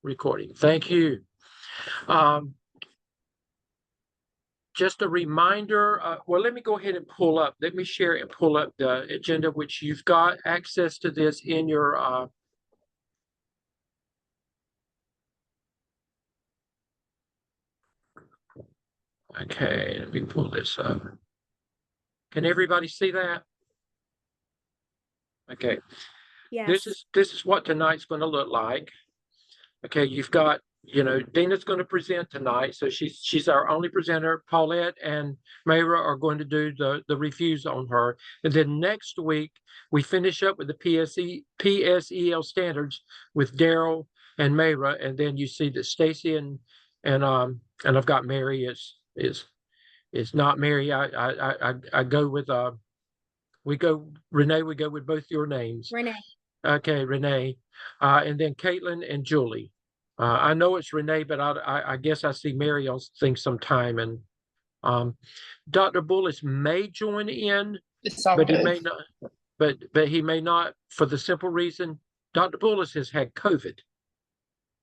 Recording. Thank you. Just a reminder, well, let me go ahead and let me share and pull up the agenda, which you've got access to this in your okay, let me pull this up. Can everybody see that? Okay. Yes. This is what tonight's going to look like. Okay, you've got, Dina's going to present tonight, so she's our only presenter. Paulette and Mayra are going to do the reviews on her, and then next week we finish up with the PSEL standards with Daryl and Mayra, and then you see that Stacy and I've got Mary is not Mary. I go with Renee. We go with both your names. Renee. Okay, Renee, and then Caitlin and Julie. I know it's Renee, but I guess I see Mary on things sometime. And Dr. Bullis may join in, but he may not. But he may not, for the simple reason Dr. Bullis has had COVID,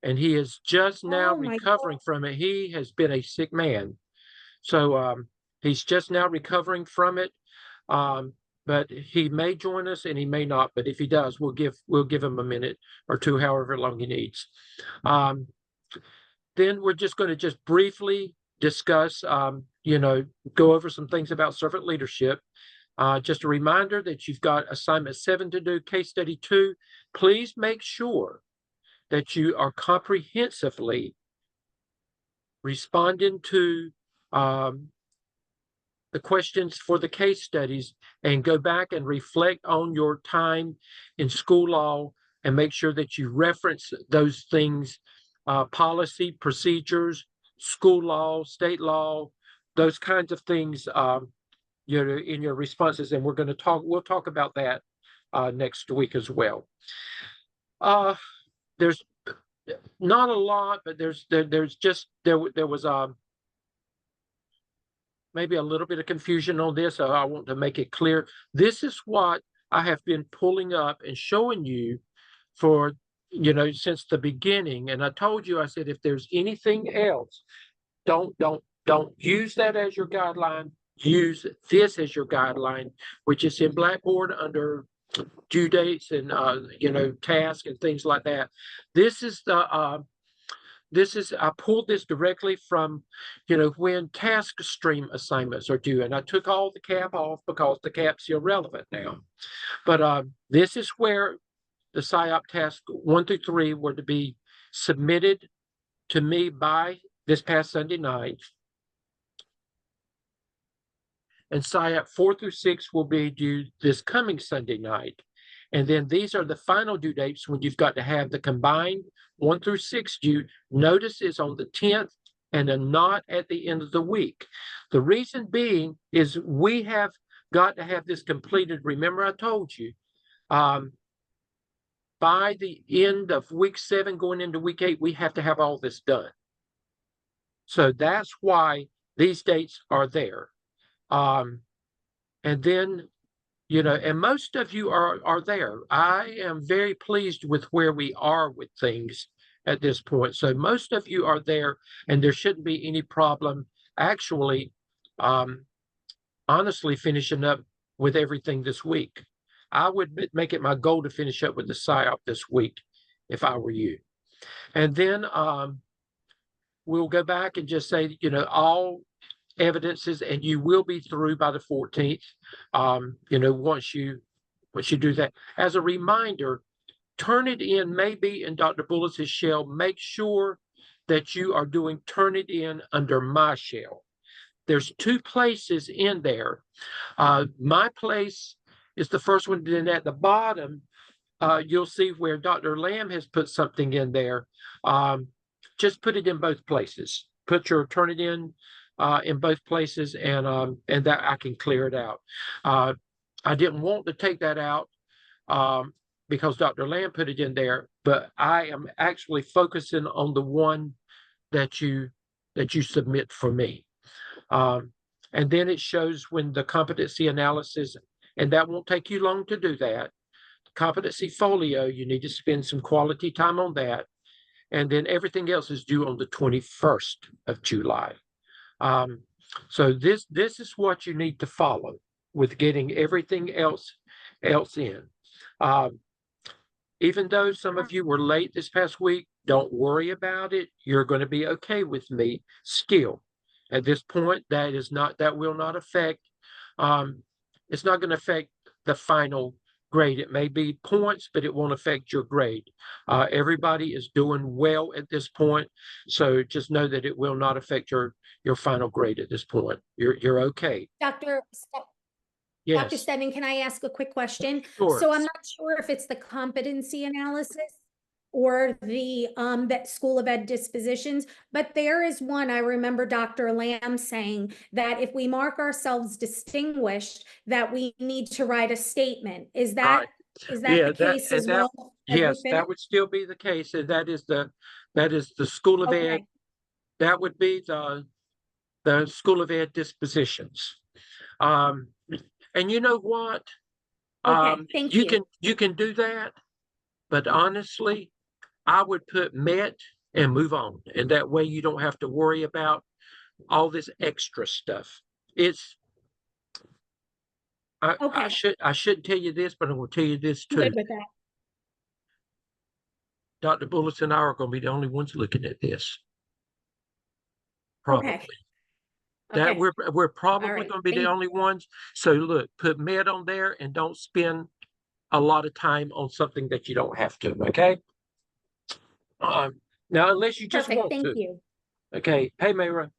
and he is just now recovering from it. He has been a sick man, so he's just now recovering from it. But he may join us and he may not. But if he does, we'll give him a minute or two, however long he needs. Then we're just going to briefly discuss, go over some things about servant leadership. Just a reminder that you've got assignment 7 to do, case study 2. Please make sure that you are comprehensively responding to the questions for the case studies, and go back and reflect on your time in school law and make sure that you reference those things, policy, procedures, school law, state law, those kinds of things, in your responses. And we'll talk about that next week as well. There's not a lot, but there was maybe a little bit of confusion on this, so I want to make it clear. This is what I have been pulling up and showing you for, since the beginning. And I told you, I said, if there's anything else, don't use that as your guideline. Use this as your guideline, which is in Blackboard under due dates and, tasks and things like that. I pulled this directly from, when Taskstream assignments are due, and I took all the cap off because the cap's irrelevant now. But this is where the PSYOP task 1 through 3 were to be submitted to me by this past Sunday night. And PSYOP 4 through 6 will be due this coming Sunday night. And then these are the final due dates when you've got to have the combined 1 through 6 due. Notice is on the 10th and not at the end of the week. The reason being is we have got to have this completed. Remember, I told you, by the end of week 7 going into week 8, we have to have all this done. So that's why these dates are there. And then, and most of you are there. I am very pleased with where we are with things at this point. So most of you are there, and there shouldn't be any problem actually, honestly, finishing up with everything this week. I would make it my goal to finish up with the PSYOP this week if I were you. And then we'll go back and just say, all evidences, and you will be through by the 14th. Once you do that. As a reminder, Turnitin may be in Dr. Bullis's shell. Make sure that you are doing Turnitin under my shell. There's 2 places in there. My place is the first one, then at the bottom, you'll see where Dr. Lamb has put something in there. Just put it in both places. Put your Turnitin in both places, and that I can clear it out. I didn't want to take that out because Dr. Lamb put it in there, but I am actually focusing on the one that you submit for me. And then it shows when the competency analysis, and that won't take you long to do that. Competency folio, you need to spend some quality time on that. And then everything else is due on the 21st of July. So this is what you need to follow with getting everything else in. Even though some of you were late this past week, don't worry about it. You're going to be okay with me still. At this point, that will not affect, it's not going to affect the final grade. It may be points, but it won't affect your grade. Everybody is doing well at this point, so just know that it will not affect your final grade at this point. You're okay. Dr. Yes, Stebbing, can I ask a quick question? sure. So I'm not sure if it's the competency analysis or the that School of Ed dispositions, but there is one. I remember Dr. Lamb saying that if we mark ourselves distinguished, that we need to write a statement. Is that Yeah, the case as well? Yes, that would still be the case, and that is the School of Ed. Okay. That would be the School of Ed dispositions. And you know what? Okay, thank you. You can do that, but honestly, I would put met and move on, and that way you don't have to worry about all this extra stuff. I shouldn't tell you this, but I'm going to tell you this too. Good with that. Dr. Bullis and I are going to be the only ones looking at this. Probably. Okay. That we're probably right. going to be the only ones. So look, put med on there and don't spend a lot of time on something that you don't have to. Okay. Now, unless you just want to. Thank you. Okay. Hey, Mayra.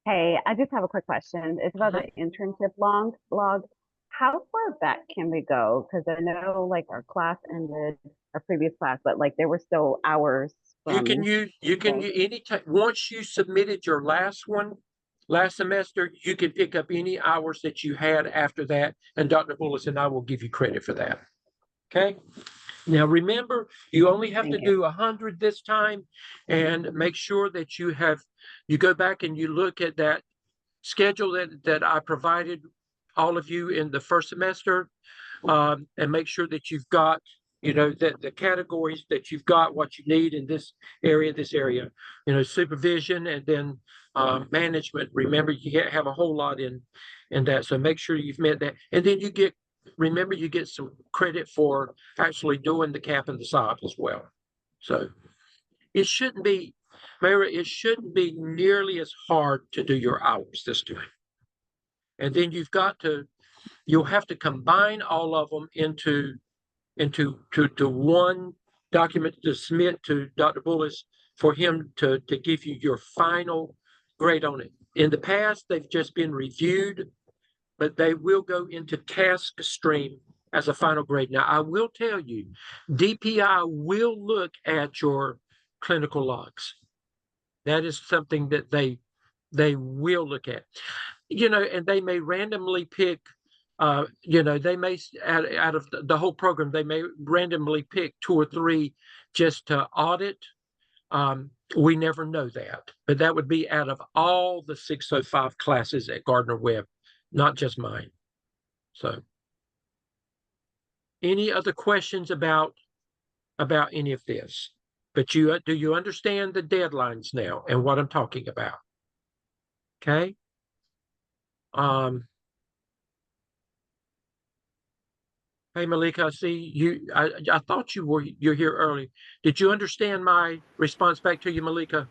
Hey, I just have a quick question. It's about the internship log. How far back can we go? Because I know like our class ended, our previous class, but like there were still hours. You can use anytime. Once you submitted your last semester, you can pick up any hours that you had after that, and Dr. Bullis and I will give you credit for that. Okay. Now remember, you only have to do 100 this time, and make sure that you go back and you look at that schedule that I provided all of you in the first semester, and make sure that you've got, that the categories that you've got what you need in this area, supervision, and then management. Remember, you have a whole lot in that, so make sure you've met that, and then you get some credit for actually doing the CAP and the SOP as well. So it shouldn't be, Mara, it shouldn't be nearly as hard to do your hours this time. And then you'll have to combine all of them into one document to submit to Dr. Bullis for him to give you your final grade on it. In the past, they've just been reviewed, but they will go into Taskstream as a final grade. Now, I will tell you, DPI will look at your clinical logs. That is something that they will look at. And they may randomly pick, they may, out of the whole program, they may randomly pick 2 or 3 just to audit. We never know that, but that would be out of all the 605 classes at Gardner-Webb, not just mine. So any other questions about any of this? But do you understand the deadlines now and what I'm talking about? Okay. Hey, Malika, I see you. I thought you're here early. Did you understand my response back to you, Malika?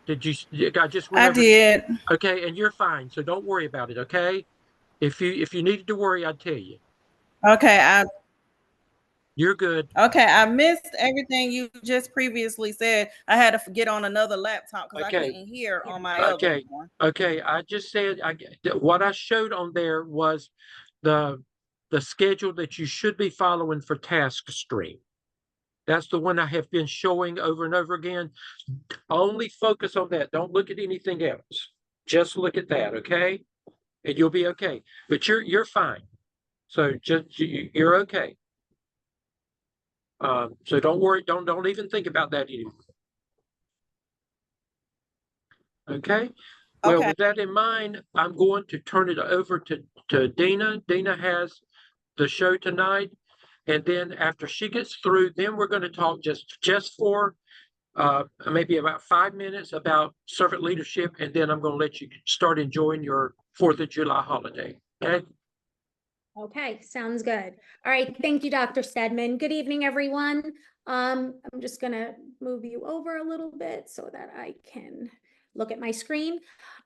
Did you? I just went over. Did. Okay, and you're fine, so don't worry about it. Okay, if you needed to worry, I'd tell you. Okay, you're good. Okay, I missed everything you just previously said. I had to get on another laptop because I couldn't hear on my other one. Okay, I just said what I showed on there was the schedule that you should be following for Taskstream. That's the one I have been showing over and over again. Only focus on that. Don't look at anything else. Just look at that, okay? And you'll be okay. But you're fine. So you're okay. So don't worry. Don't even think about that anymore. Okay. Well, Okay. with that in mind, I'm going to turn it over to Dina. Dina has the show tonight. And then after she gets through, then we're going to talk just for maybe about 5 minutes about servant leadership. And then I'm going to let you start enjoying your 4th of July holiday. Okay. Okay, sounds good. All right, thank you, Dr. Stedman. Good evening, everyone. I'm just gonna move you over a little bit so that I can look at my screen.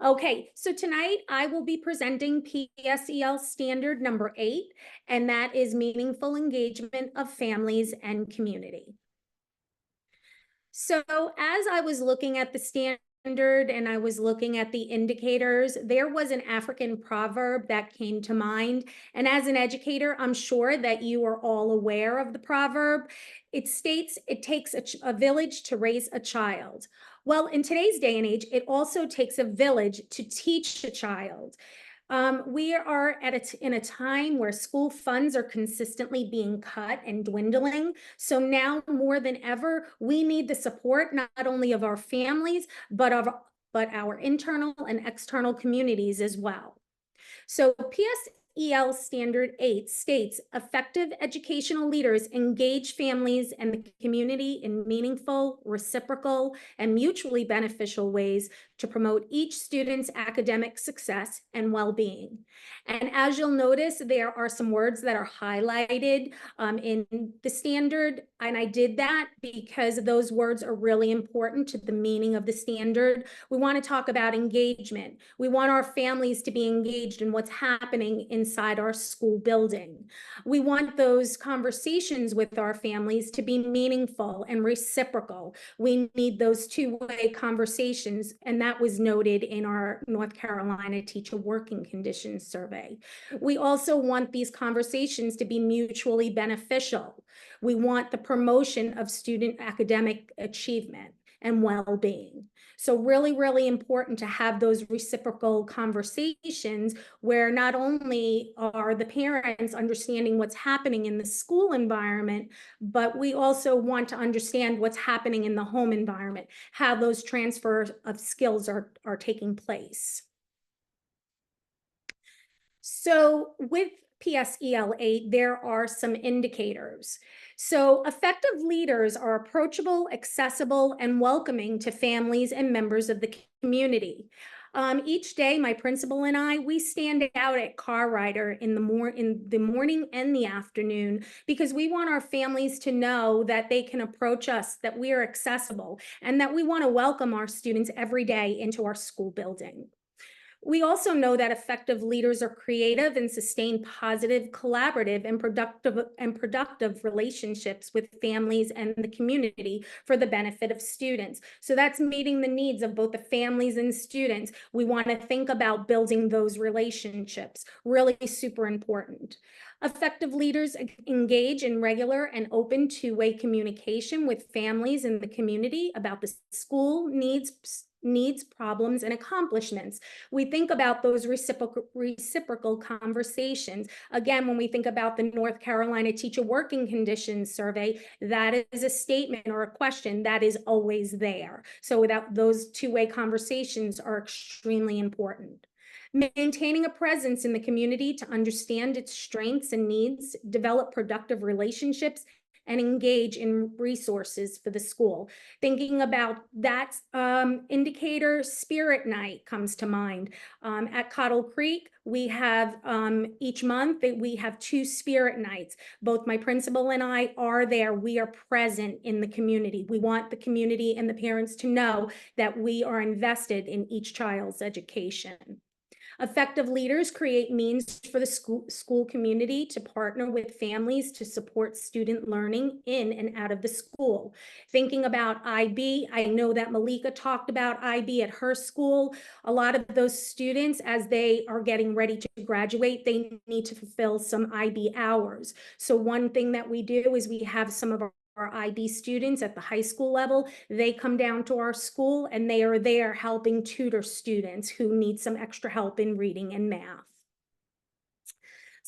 Okay, so tonight I will be presenting PSEL Standard number 8, and that is meaningful engagement of families and community. So as I was looking at the standard and I was looking at the indicators, there was an African proverb that came to mind. And as an educator, I'm sure that you are all aware of the proverb. It states, it takes a village to raise a child. Well, in today's day and age, it also takes a village to teach a child. We are in a time where school funds are consistently being cut and dwindling. So now more than ever, we need the support not only of our families, but our internal and external communities as well. So PSEL Standard 8 states effective educational leaders engage families and the community in meaningful, reciprocal, and mutually beneficial ways to promote each student's academic success and well-being. And as you'll notice, there are some words that are highlighted in the standard, and I did that because those words are really important to the meaning of the standard. We want to talk about engagement. We want our families to be engaged in what's happening inside our school building. We want those conversations with our families to be meaningful and reciprocal. We need those two-way conversations, and that was noted in our North Carolina Teacher Working Conditions Survey. We also want these conversations to be mutually beneficial. We want the promotion of student academic achievement and well-being. So really, really important to have those reciprocal conversations where not only are the parents understanding what's happening in the school environment, but we also want to understand what's happening in the home environment, how those transfers of skills are taking place. So with PSEL 8, there are some indicators. So effective leaders are approachable, accessible, and welcoming to families and members of the community. Each day, my principal and I, we stand out at Car Rider in the morning and the afternoon because we want our families to know that they can approach us, that we are accessible, and that we want to welcome our students every day into our school building. We also know that effective leaders are creative and sustain positive, collaborative, and productive relationships with families and the community for the benefit of students. So that's meeting the needs of both the families and students. We want to think about building those relationships, really super important. Effective leaders engage in regular and open two-way communication with families and the community about the school needs, problems, and accomplishments. We think about those reciprocal conversations. Again, when we think about the North Carolina Teacher Working Conditions Survey, that is a statement or a question that is always there. So without those two-way conversations are extremely important. Maintaining a presence in the community to understand its strengths and needs, develop productive relationships, and engage in resources for the school. Thinking about that indicator, Spirit Night comes to mind. At Cottle Creek, we have each month, we have 2 Spirit Nights. Both my principal and I are there. We are present in the community. We want the community and the parents to know that we are invested in each child's education. Effective leaders create means for the school community to partner with families to support student learning in and out of the school. Thinking about IB, I know that Malika talked about IB at her school. A lot of those students, as they are getting ready to graduate, they need to fulfill some IB hours. So one thing that we do is we have some of our IB students at the high school level, they come down to our school and they are there helping tutor students who need some extra help in reading and math.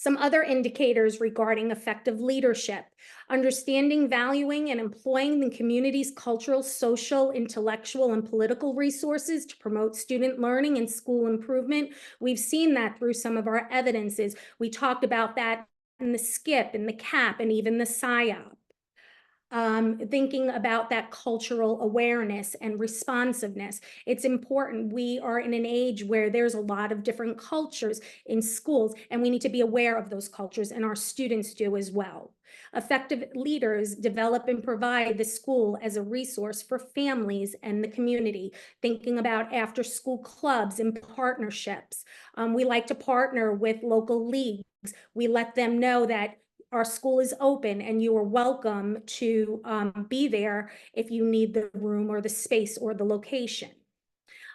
Some other indicators regarding effective leadership: understanding, valuing, and employing the community's cultural, social, intellectual, and political resources to promote student learning and school improvement. We've seen that through some of our evidences. We talked about that in the SCIP, in the CAP, and even the PSYOP. Thinking about that cultural awareness and responsiveness. It's important. We are in an age where there's a lot of different cultures in schools, and we need to be aware of those cultures, and our students do as well. Effective leaders develop and provide the school as a resource for families and the community, thinking about after-school clubs and partnerships. We like to partner with local leagues. We let them know that our school is open and you are welcome to be there if you need the room or the space or the location.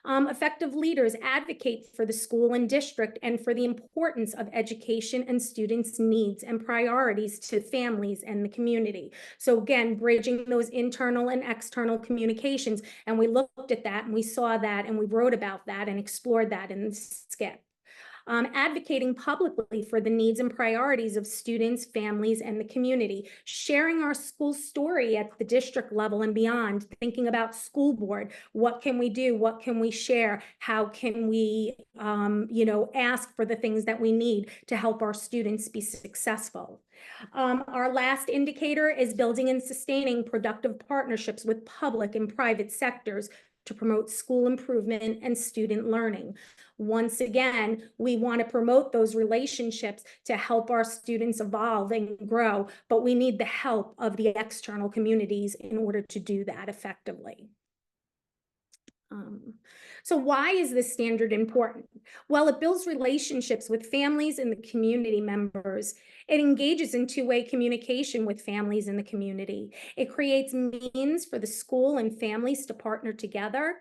Effective leaders advocate for the school and district and for the importance of education and students' needs and priorities to families and the community. So again, bridging those internal and external communications. And we looked at that and we saw that and we wrote about that and explored that in the SCIP. Advocating publicly for the needs and priorities of students, families, and the community, sharing our school story at the district level and beyond, thinking about school board, what can we do, what can we share, how can we, ask for the things that we need to help our students be successful. Our last indicator is building and sustaining productive partnerships with public and private sectors to promote school improvement and student learning. Once again, we want to promote those relationships to help our students evolve and grow, but we need the help of the external communities in order to do that effectively. So why is this standard important? Well, it builds relationships with families and the community members. It engages in two-way communication with families in the community. It creates means for the school and families to partner together,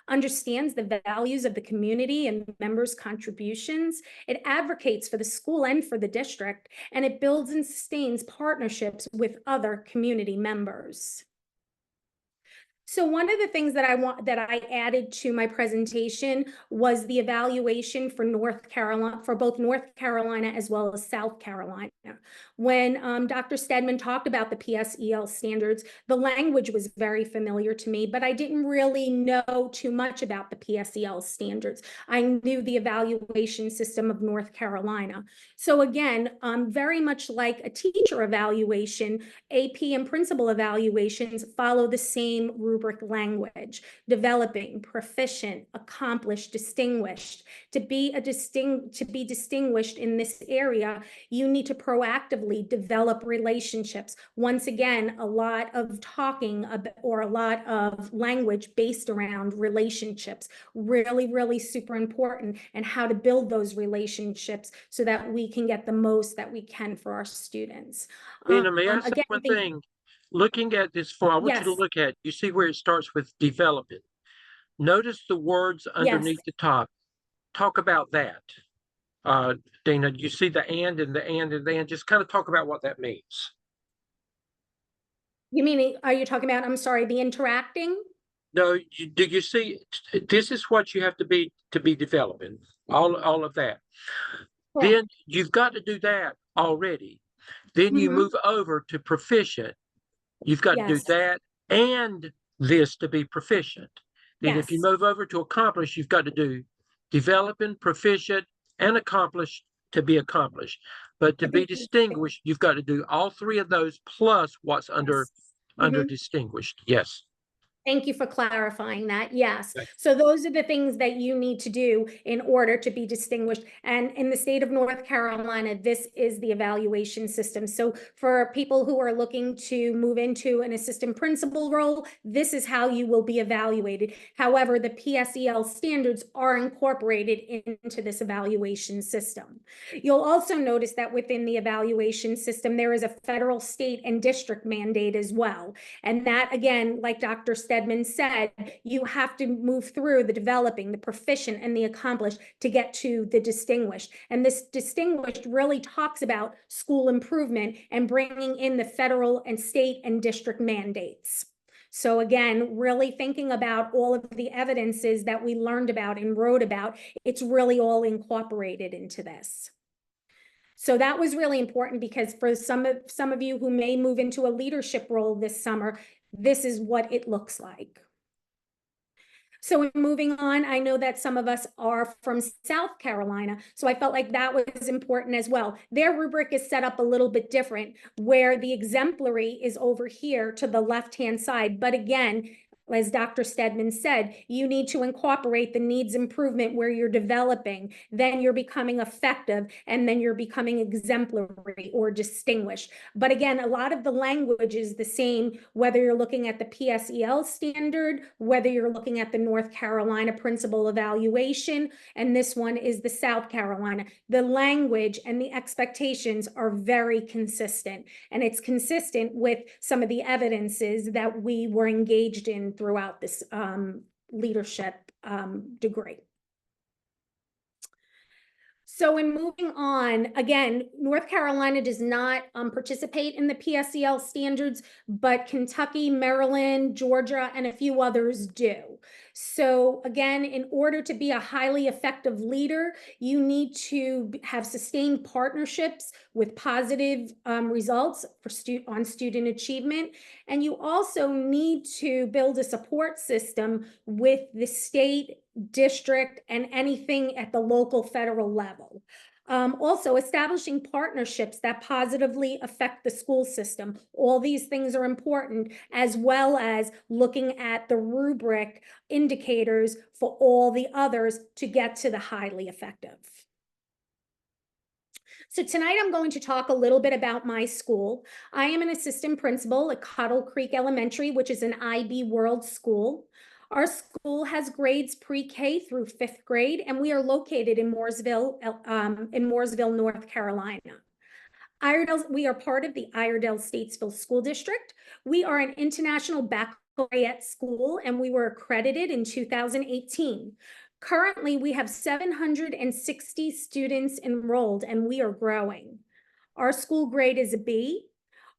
understands the values of the community and members' contributions. It advocates for the school and for the district, and it builds and sustains partnerships with other community members. So one of the things that I added to my presentation was the evaluation for North Carolina, for both North Carolina as well as South Carolina. When Dr. Stedman talked about the PSEL standards, the language was very familiar to me, but I didn't really know too much about the PSEL standards. I knew the evaluation system of North Carolina. So again, very much like a teacher evaluation, AP and principal evaluations follow the same rubric language: developing, proficient, accomplished, distinguished. To be distinguished in this area, you need to proactively develop relationships. Once again, a lot of talking or a lot of language based around relationships, really super important, and how to build those relationships so that we can get the most that we can for our students. Dina, may I say one thing? Looking at this form, I want you to look at, you see where it starts with developing. Notice the words underneath the top. Talk about that. Dina, you see the and and the and and the and. Just kind of talk about what that means. You mean, are you talking about, I'm sorry, the interacting? No, do you see, this is what you have to be developing, all of that. Cool. Then you've got to do that already. Then you move over to proficient. You've got to do that and this to be proficient. Then if you move over to accomplished, you've got to do developing, proficient, and accomplished to be accomplished. But to be distinguished, you've got to do all three of those plus what's under distinguished. Yes. Thank you for clarifying that. Yes. So those are the things that you need to do in order to be distinguished. And in the state of North Carolina, this is the evaluation system. So for people who are looking to move into an assistant principal role, this is how you will be evaluated. However, the PSEL standards are incorporated into this evaluation system. You'll also notice that within the evaluation system, there is a federal, state, and district mandate as well. And that, again, like Dr. Stedman said, you have to move through the developing, the proficient, and the accomplished to get to the distinguished. And this distinguished really talks about school improvement and bringing in the federal and state and district mandates. So again, really thinking about all of the evidences that we learned about and wrote about, it's really all incorporated into this. So that was really important because for some of you who may move into a leadership role this summer, this is what it looks like. So moving on, I know that some of us are from South Carolina, so I felt like that was important as well. Their rubric is set up a little bit different, where the exemplary is over here to the left-hand side. But again, as Dr. Stedman said, you need to incorporate the needs improvement where you're developing, then you're becoming effective, and then you're becoming exemplary or distinguished. But again, a lot of the language is the same, whether you're looking at the PSEL standard, whether you're looking at the North Carolina principal evaluation, and this one is the South Carolina. The language and the expectations are very consistent, and it's consistent with some of the evidences that we were engaged in throughout this leadership degree. So in moving on, again, North Carolina does not participate in the PSEL standards, but Kentucky, Maryland, Georgia, and a few others do. So again, in order to be a highly effective leader, you need to have sustained partnerships with positive results for on student achievement. And you also need to build a support system with the state, district, and anything at the local federal level. Also, establishing partnerships that positively affect the school system. All these things are important, as well as looking at the rubric indicators for all the others to get to the highly effective. So tonight I'm going to talk a little bit about my school. I am an assistant principal at Cottle Creek Elementary, which is an IB World school. Our school has grades pre-K through 5th grade, and we are located in Mooresville, North Carolina. We are part of the Iredell-Statesville School District. We are an international baccalaureate school, and we were accredited in 2018. Currently, we have 760 students enrolled, and we are growing. Our school grade is a B.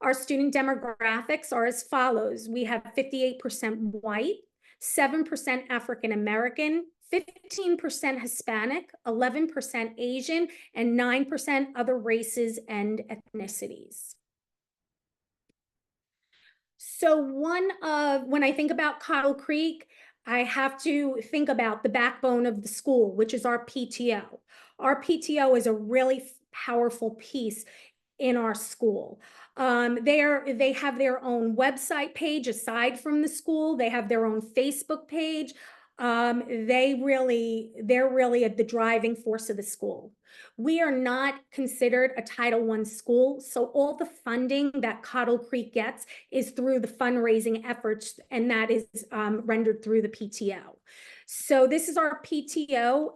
Our student demographics are as follows. We have 58% white, 7% African American, 15% Hispanic, 11% Asian, and 9% other races and ethnicities. So when I think about Cottle Creek, I have to think about the backbone of the school, which is our PTO. Our PTO is a really powerful piece in our school. They have their own website page aside from the school. They have their own Facebook page. They're really at the driving force of the school. We are not considered a Title I school, so all the funding that Cottle Creek gets is through the fundraising efforts, and that is rendered through the PTO. So this is our PTO.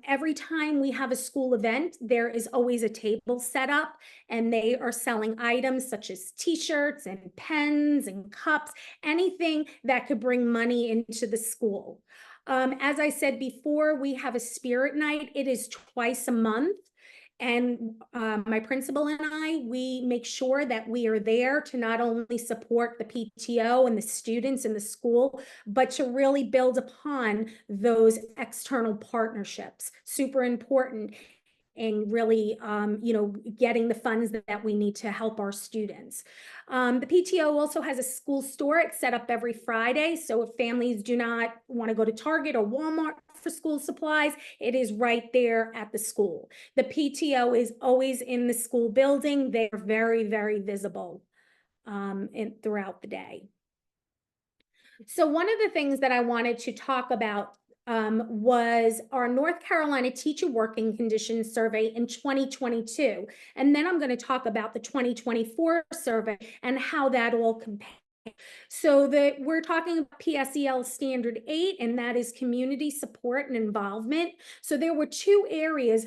Every time we have a school event, there is always a table set up, and they are selling items such as t-shirts and pens and cups, anything that could bring money into the school. As I said before, we have a spirit night. It is twice a month. And my principal and I, we make sure that we are there to not only support the PTO and the students in the school, but to really build upon those external partnerships. Super important. And really, getting the funds that we need to help our students. The PTO also has a school store. It's set up every Friday. So if families do not want to go to Target or Walmart for school supplies, it is right there at the school. The PTO is always in the school building. They're very, very visible throughout the day. So one of the things that I wanted to talk about was our North Carolina Teacher Working Conditions Survey in 2022. And then I'm going to talk about the 2024 survey and how that all compares. So we're talking about PSEL Standard 8, and that is community support and involvement. So there were two areas,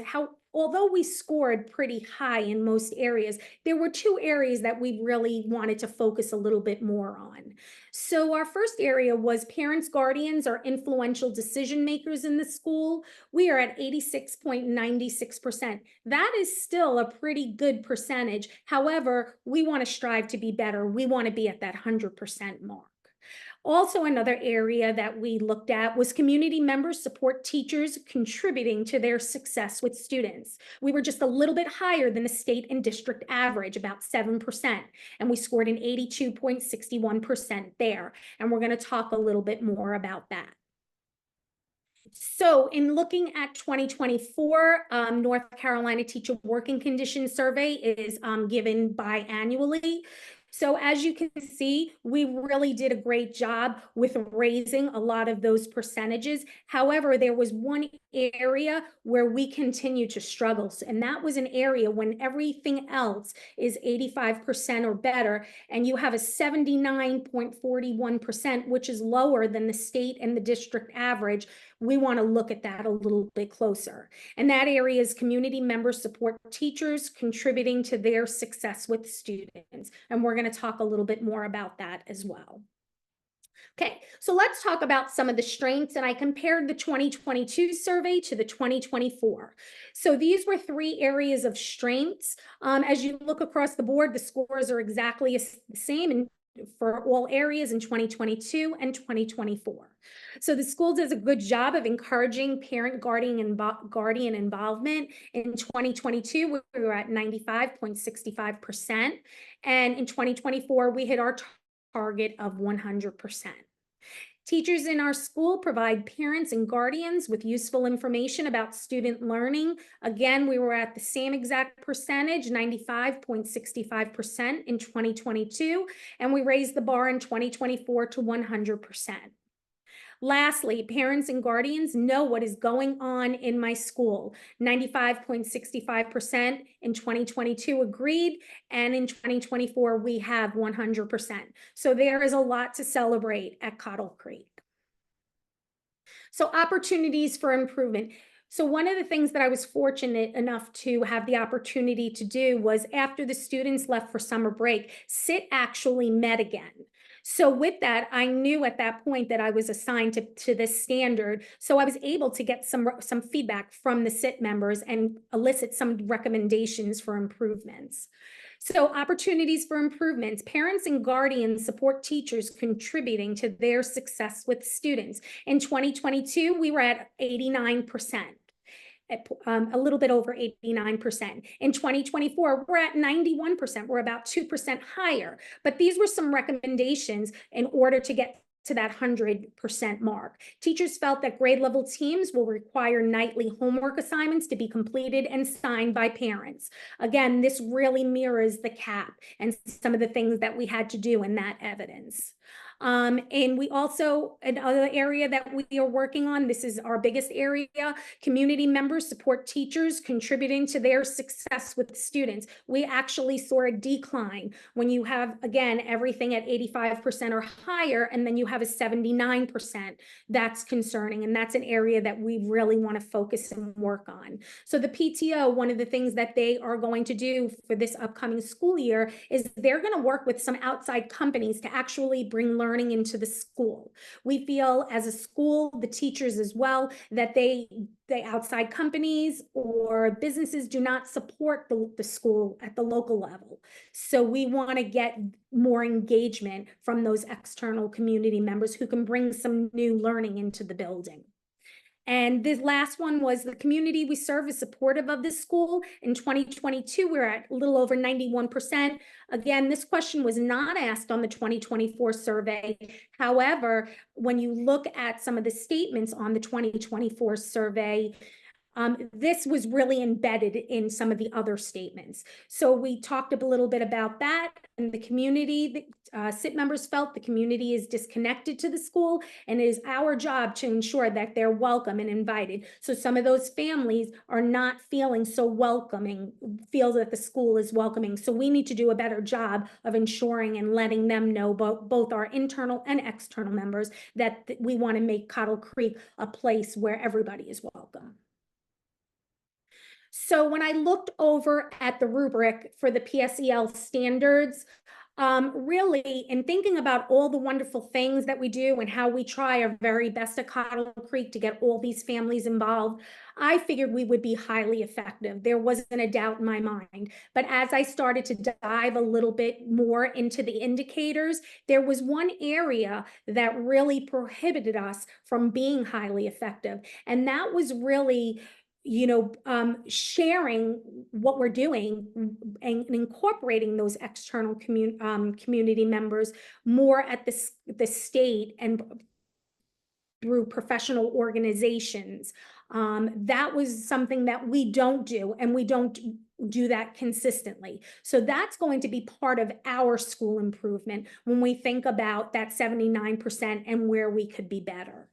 although we scored pretty high in most areas, there were two areas that we really wanted to focus a little bit more on. So our first area was parents, guardians, or influential decision makers in the school. We are at 86.96%. That is still a pretty good percentage. However, we want to strive to be better. We want to be at that 100% mark. Also, another area that we looked at was community members support teachers contributing to their success with students. We were just a little bit higher than the state and district average, about 7%, and we scored an 82.61% there. And we're going to talk a little bit more about that. So in looking at 2024, North Carolina Teacher Working Conditions Survey is given biannually. So as you can see, we really did a great job with raising a lot of those percentages. However, there was one area where we continue to struggle. And that was an area when everything else is 85% or better, and you have a 79.41%, which is lower than the state and the district average. We want to look at that a little bit closer. And that area is community members support teachers contributing to their success with students. And we're going to talk a little bit more about that as well. Okay, so let's talk about some of the strengths, and I compared the 2022 survey to the 2024. So these were 3 areas of strengths. As you look across the board, the scores are exactly the same for all areas in 2022 and 2024. So the school does a good job of encouraging parent guardian involvement. In 2022, we were at 95.65%. And in 2024, we hit our target of 100%. Teachers in our school provide parents and guardians with useful information about student learning. Again, we were at the same exact percentage, 95.65% in 2022, and we raised the bar in 2024 to 100%. Lastly, parents and guardians know what is going on in my school. 95.65% in 2022 agreed, and in 2024 we have 100%. So there is a lot to celebrate at Cottle Creek. So opportunities for improvement. So one of the things that I was fortunate enough to have the opportunity to do was, after the students left for summer break, SIT actually met again. So with that, I knew at that point that I was assigned to this standard. So I was able to get some feedback from the SIT members and elicit some recommendations for improvements. So opportunities for improvements: parents and guardians support teachers contributing to their success with students. In 2022, we were at 89%. A little bit over 89%. In 2024, we're at 91%. We're about 2% higher. But these were some recommendations in order to get to that 100% mark. Teachers felt that grade level teams will require nightly homework assignments to be completed and signed by parents. Again, this really mirrors the CAP and some of the things that we had to do in that evidence. And we also, another area that we are working on, this is our biggest area, community members support teachers contributing to their success with students. We actually saw a decline when you have, again, everything at 85% or higher, and then you have a 79%. That's concerning, and that's an area that we really want to focus and work on. So the PTO, one of the things that they are going to do for this upcoming school year is they're going to work with some outside companies to actually bring learning into the school. We feel as a school, the teachers as well, that the outside companies or businesses do not support the school at the local level. So we want to get more engagement from those external community members who can bring some new learning into the building. And this last one was the community we serve is supportive of this school. In 2022, we're at a little over 91%. Again, this question was not asked on the 2024 survey. However, when you look at some of the statements on the 2024 survey, this was really embedded in some of the other statements. So we talked a little bit about that, and the community, SIT members felt the community is disconnected to the school, and it is our job to ensure that they're welcome and invited. So some of those families are not feeling so welcoming, feel that the school is welcoming. So we need to do a better job of ensuring and letting them know, both our internal and external members, that we want to make Cottle Creek a place where everybody is welcome. So when I looked over at the rubric for the PSEL standards, really, in thinking about all the wonderful things that we do and how we try our very best at Cottle Creek to get all these families involved, I figured we would be highly effective. There wasn't a doubt in my mind. But as I started to dive a little bit more into the indicators, there was one area that really prohibited us from being highly effective. And that was really sharing what we're doing and incorporating those external community members more at the state and through professional organizations. That was something that we don't do, and we don't do that consistently. So that's going to be part of our school improvement when we think about that 79% and where we could be better.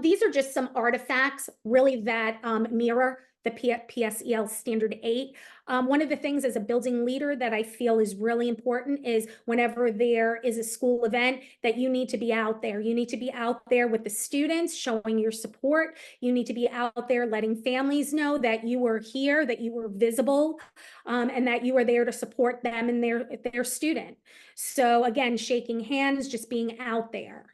These are just some artifacts really that mirror the PSEL Standard 8. One of the things as a building leader that I feel is really important is whenever there is a school event that you need to be out there. You need to be out there with the students, showing your support. You need to be out there letting families know that you were here, that you were visible, and that you were there to support them and their student. So again, shaking hands, just being out there.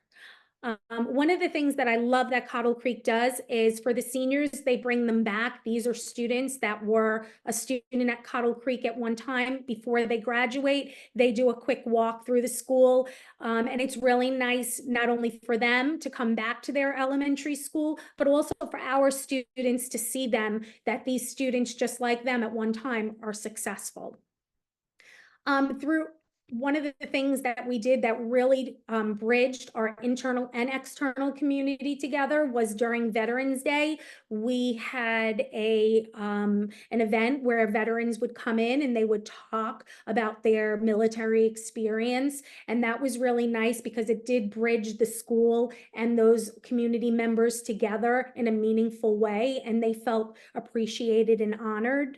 One of the things that I love that Cottle Creek does is for the seniors, they bring them back. These are students that were a student at Cottle Creek at one time before they graduate. They do a quick walk through the school, and it's really nice not only for them to come back to their elementary school, but also for our students to see them, that these students just like them at one time are successful. Through one of the things that we did that really bridged our internal and external community together was during Veterans Day. We had an event where veterans would come in and they would talk about their military experience. And that was really nice because it did bridge the school and those community members together in a meaningful way, and they felt appreciated and honored.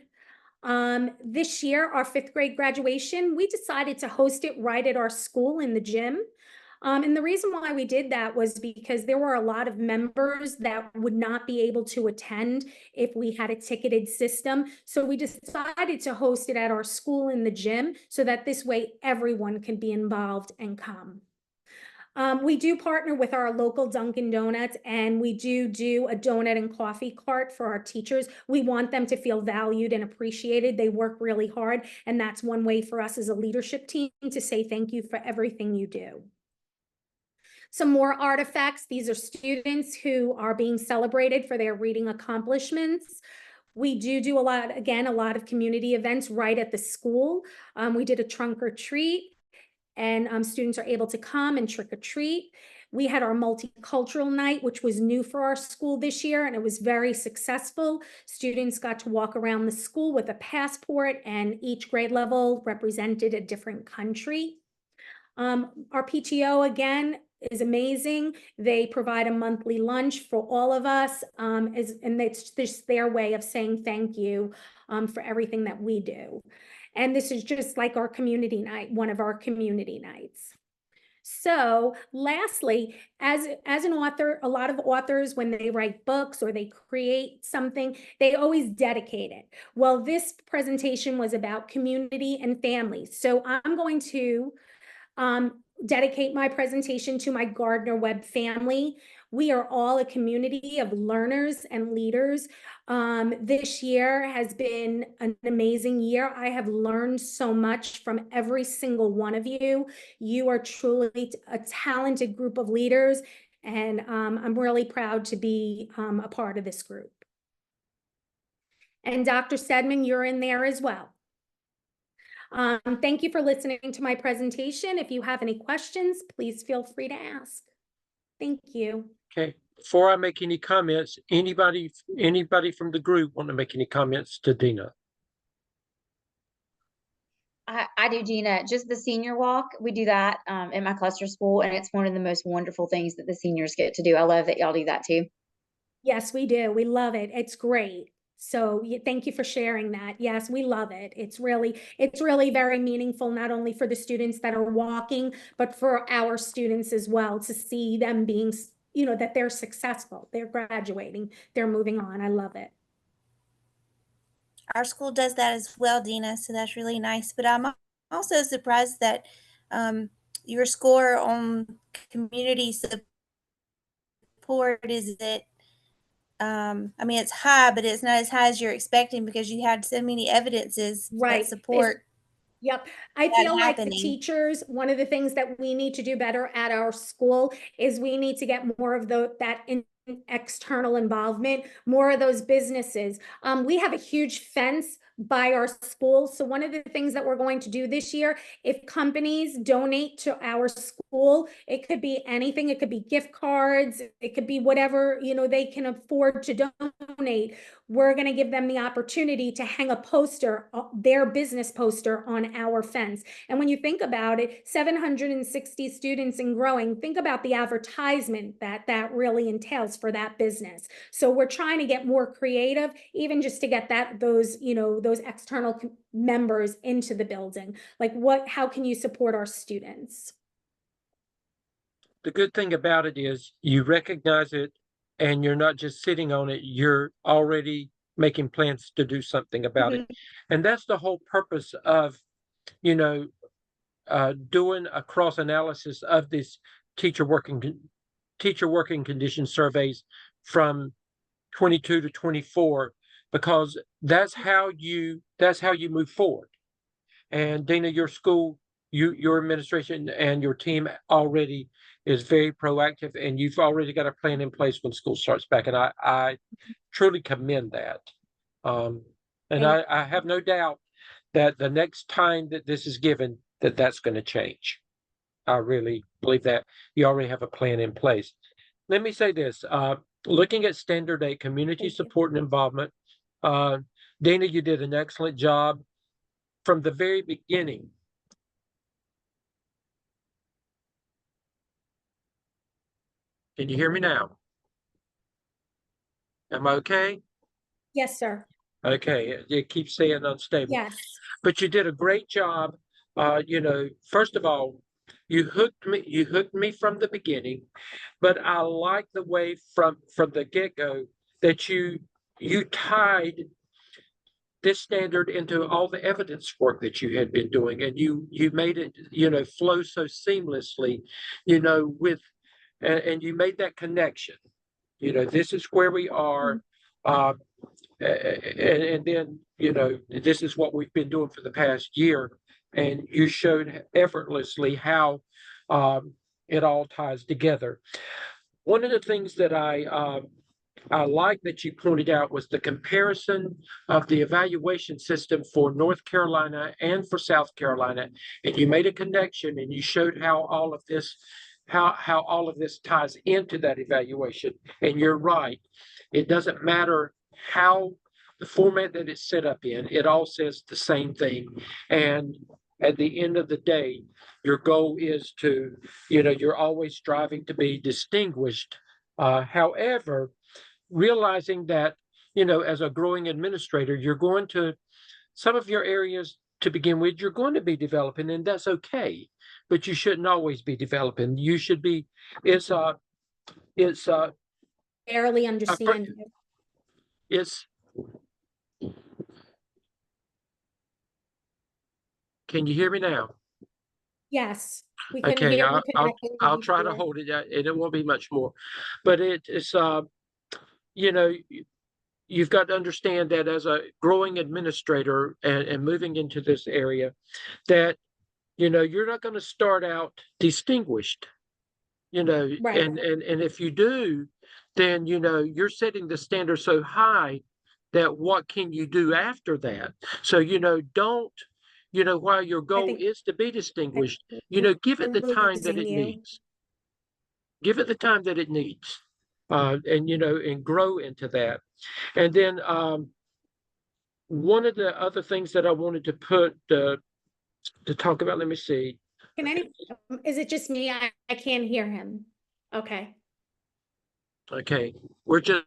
This year, our 5th grade graduation, we decided to host it right at our school in the gym. And the reason why we did that was because there were a lot of members that would not be able to attend if we had a ticketed system. So we decided to host it at our school in the gym so that this way everyone can be involved and come. We do partner with our local Dunkin' Donuts, and we do a donut and coffee cart for our teachers. We want them to feel valued and appreciated. They work really hard, and that's one way for us as a leadership team to say thank you for everything you do. Some more artifacts. These are students who are being celebrated for their reading accomplishments. We do a lot of community events right at the school. We did a trunk or treat, and students are able to come and trick or treat. We had our multicultural night, which was new for our school this year, and it was very successful. Students got to walk around the school with a passport, and each grade level represented a different country. Our PTO, again, is amazing. They provide a monthly lunch for all of us, and it's just their way of saying thank you for everything that we do. And this is just like our community night, one of our community nights. So lastly, as an author, a lot of authors, when they write books or they create something, they always dedicate it. Well, this presentation was about community and family. So I'm going to dedicate my presentation to my Gardner Webb family. We are all a community of learners and leaders. This year has been an amazing year. I have learned so much from every single one of you. You are truly a talented group of leaders, and I'm really proud to be a part of this group. And Dr. Stedman, you're in there as well. Thank you for listening to my presentation. If you have any questions, please feel free to ask. Thank you. Okay. Before I make any comments, anybody from the group want to make any comments to Dina? I do, Gina. Just the senior walk, we do that in my cluster school, and it's one of the most wonderful things that the seniors get to do. I love that y'all do that too. Yes, we do. We love it. It's great. So thank you for sharing that. Yes, we love it. It's really very meaningful, not only for the students that are walking, but for our students as well, to see them being, that they're successful, they're graduating, they're moving on. I love it. Our school does that as well, Dina, so that's really nice. But I'm also surprised that your score on community support is that I mean, it's high, but it's not as high as you're expecting because you had so many evidences Right. that support. Yep. I that feel like the happening. teachers, one of the things that we need to do better at our school is we need to get more of external involvement, more of those businesses. We have a huge fence by our school. So one of the things that we're going to do this year, if companies donate to our school, it could be anything. It could be gift cards. It could be whatever, they can afford to donate. We're going to give them the opportunity to hang a poster, their business poster, on our fence. And when you think about it, 760 students and growing, think about the advertisement that really entails for that business. So we're trying to get more creative, even just to get those external members into the building. Like how can you support our students? The good thing about it is you recognize it and you're not just sitting on it, you're already making plans to do something about it. And that's the whole purpose of, doing a cross analysis of this teacher working condition surveys from 22 to 24, because that's how you move forward. And Dana, your school, your administration and your team already is very proactive, and you've already got a plan in place when school starts back. And I truly commend that. And I have no doubt that the next time that this is given, that's going to change. I really believe that you already have a plan in place. Let me say this, looking at Standard 8, community support and involvement, Dana, you did an excellent job from the very beginning. Can you hear me now? Am I okay? Yes, sir. Okay, it keeps saying unstable. Yes. But you did a great job. First of all, you hooked me from the beginning, but I like the way from the get-go that you tied this standard into all the evidence work that you had been doing, and you made it, flow so seamlessly, and you made that connection. This is where we are. And then, this is what we've been doing for the past year. And you showed effortlessly how it all ties together. One of the things that I like that you pointed out was the comparison of the evaluation system for North Carolina and for South Carolina. And you made a connection and you showed how all of this ties into that evaluation. And you're right. It doesn't matter how the format that it's set up in, it all says the same thing. And at the end of the day, your goal is to, you're always striving to be distinguished. However, realizing that, as a growing administrator, you're going to, some of your areas to begin with, you're going to be developing, and that's okay. But you shouldn't always be developing. You should be, Barely understand you. Can you hear me now? Yes, we couldn't Okay, hear. I'll try to hold it, and it won't be much more. But it's you've got to understand that as a growing administrator and moving into this area, that you're not going to start out distinguished. Right. And if you do, then you're setting the standard so high that what can you do after that? So don't, while your goal is to be distinguished, give it the time that it needs. Give it the time that it needs, and grow into that. And then one of the other things that I wanted to talk about, let me see. Is it just me? I can't hear him. Okay. Okay, we're just